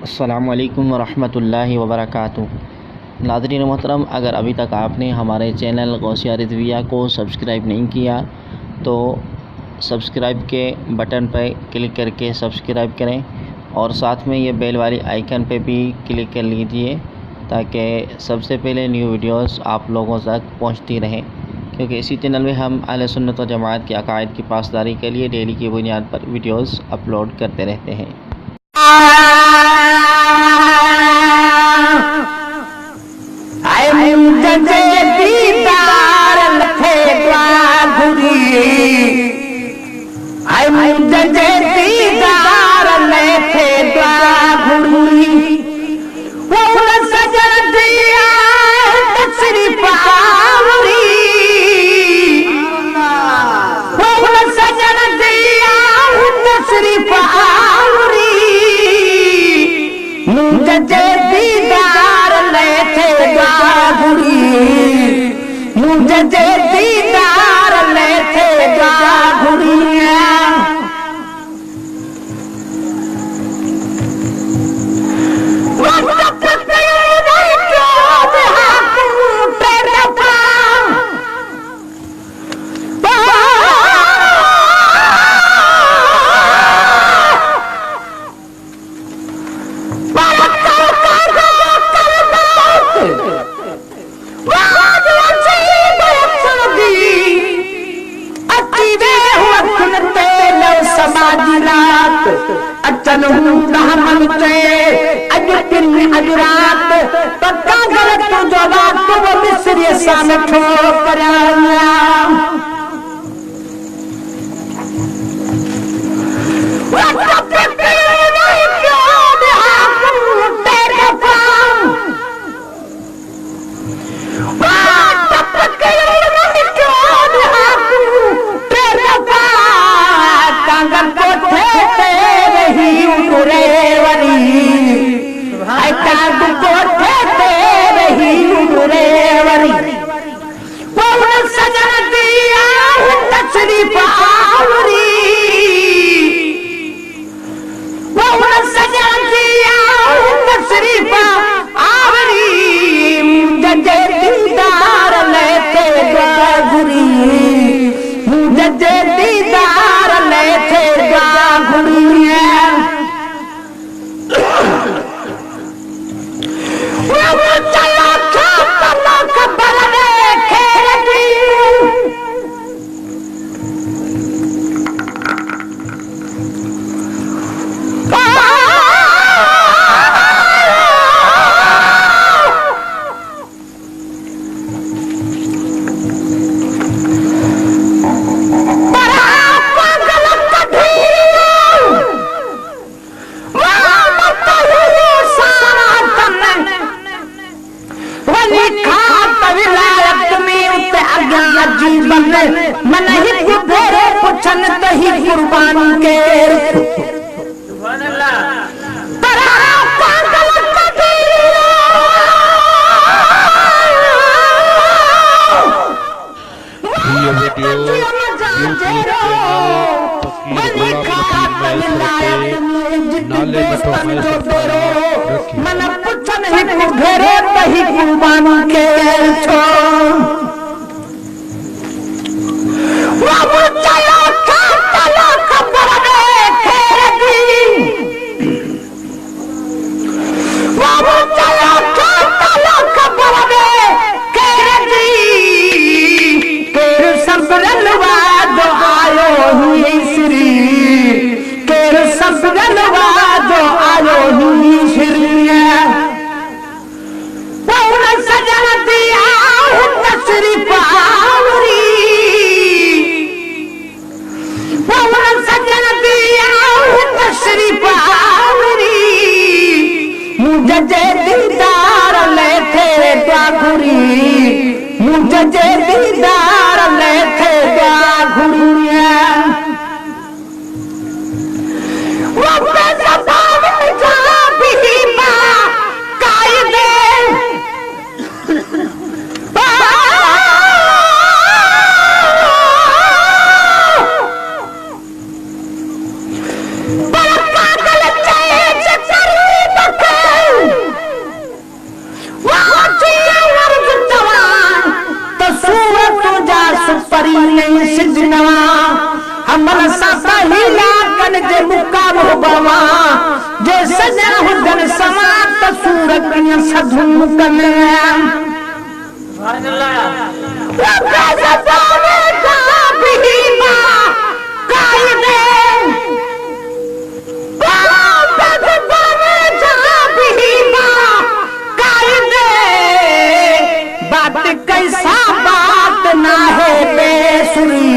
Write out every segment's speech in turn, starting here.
अस्सलामु अलैकुम वरहमतुल्लाहि वबरकातुहू। नाज़रीन मोहतरम, अगर अभी तक आपने हमारे चैनल गौसिया रिज़विया को सब्सक्राइब नहीं किया तो सब्सक्राइब के बटन पर क्लिक करके सब्सक्राइब करें और साथ में ये बेल वाली आइकन पे भी क्लिक कर लीजिए ताकि सबसे पहले न्यू वीडियोस आप लोगों तक पहुंचती रहें, क्योंकि इसी चैनल में हम अहले सुन्नत व जमात के अकायद की पासदारी के लिए डेली की बुनियाद पर वीडियोस अपलोड करते रहते हैं। बवा जे सजा हुजन समात सूरत सधू कने बात कैसा बात ना है बेसुरी,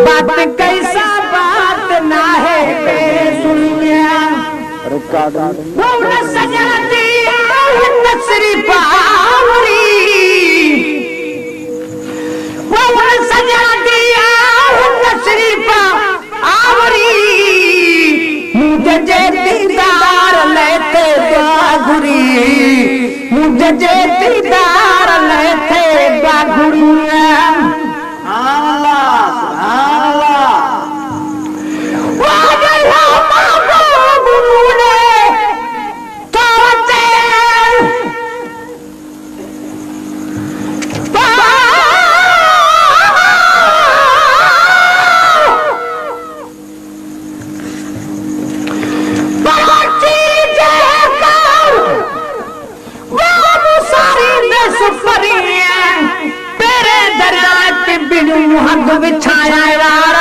बात कैसा बात ना है बेसुरिया। सजा दिया नसरी पावरी, सजा दिया नसरी पावरी, मुझे जे दीदार लेते बागुरी, मुझे जे दीदार लेते बागुरिया। बिछाया यार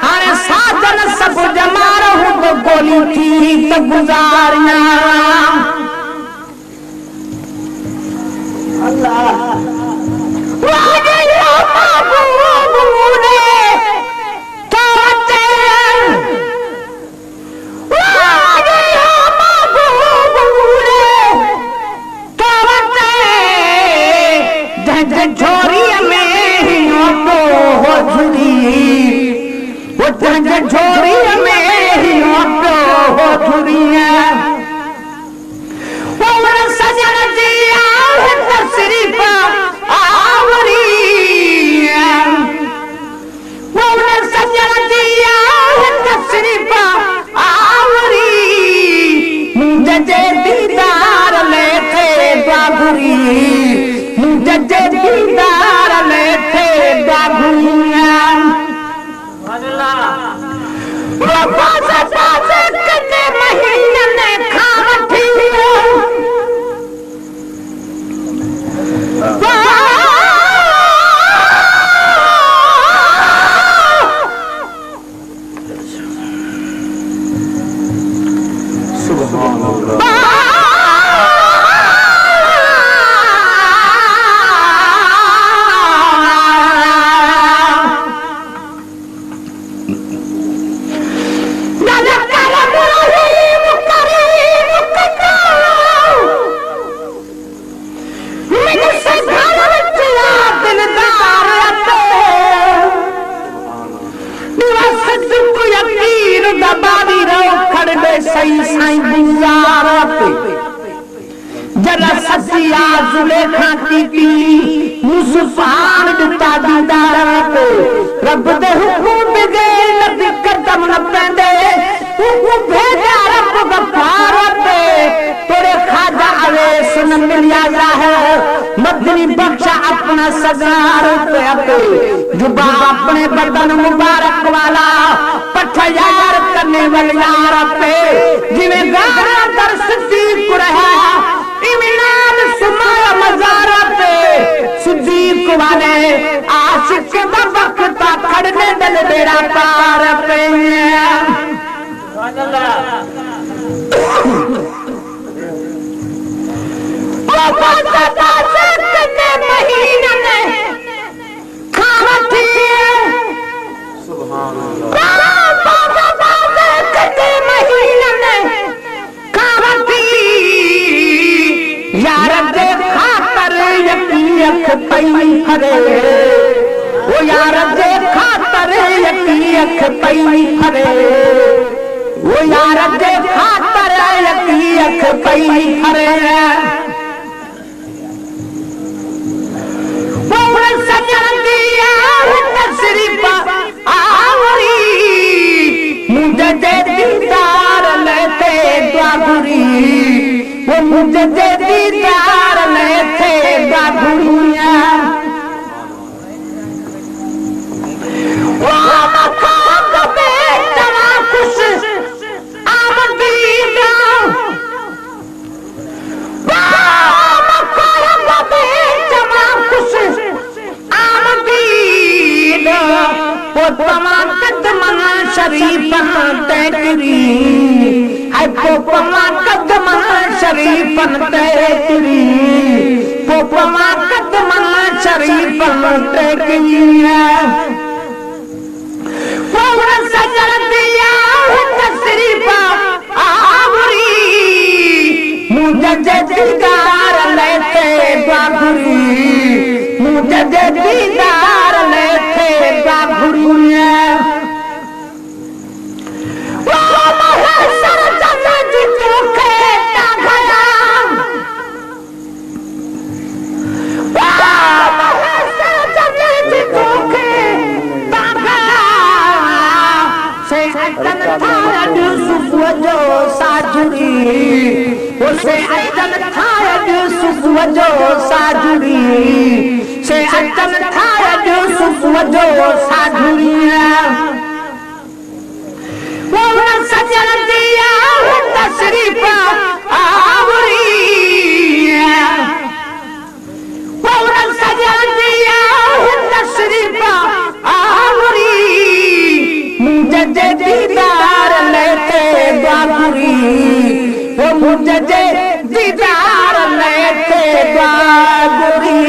हरे साजन सब जमा रहूं तो गोली थी तो गुजारिया। अल्लाह झोरिया में वो झोरिया में ही हो झुरिया। वो सजन दिया नसरी पावरी, वो सजन दिया नसरी पावरी, मुझे जे दीदार लेते बाबुरी, मुझे जे दीदार लेते बाबुरिया। महीने में खावठी सुभान अल्लाह। जरा ससिया जुलेखा की पी मुसफान दुता दीदार पे रब दे हुकुम दे नबी कदम न पेंदे हुकुम भेजा रब गफार पे तेरे खाजा अवेस न मिलिया है मदनी बख्शा अपना सगार पे जुबा अपने बदन मुबारक वाला पठयार करने वाले यार पे जिन्हें गाना दर्श दीप रहा इमिनान सुमाया मजारा पे सुदीप वाले आशिक का वक्ता खड़ने दल बेड़ा पार पे। महीने में खावठी सुभान महीने में खावठी यार दे खातर यकीयत पई हरे, वो यार दे खातर यकीयत पई हरे, वो यार दे खातर यकीयत पई हरे। सजन दिया नसरी पावरी, मुझे जे दीदार लेते बाबुरी, वो मुझे जे दीदार लेते बाबुरिया। वो मकाम बेटा खुश पोपमा कदमन शरीफन तैकरी है पोपमा कदमन शरीफन तैकरी पोपमा कदमन शरीफन तैकरी पोपमा सजन दिया तशरीफा आवरी मुझे दीदार लेते बाबुरी मुझे दीदार लेते बाबुरी वो महसर जन्नत चूके टांगया वो महसर जन्नत चूके टांगया से अदन थारा यूसुफ जो साजुरी उसे अदन थारा यूसुफ जो साजुरी से अदन थारा यूसुफ जो साजुरी वो सजन दिया तशरीफा आवरी वो सजन दिया तशरीफा आवरी मुझे दीदार लेते बाबुरी वो मुझे दीदार लेते बाबुरी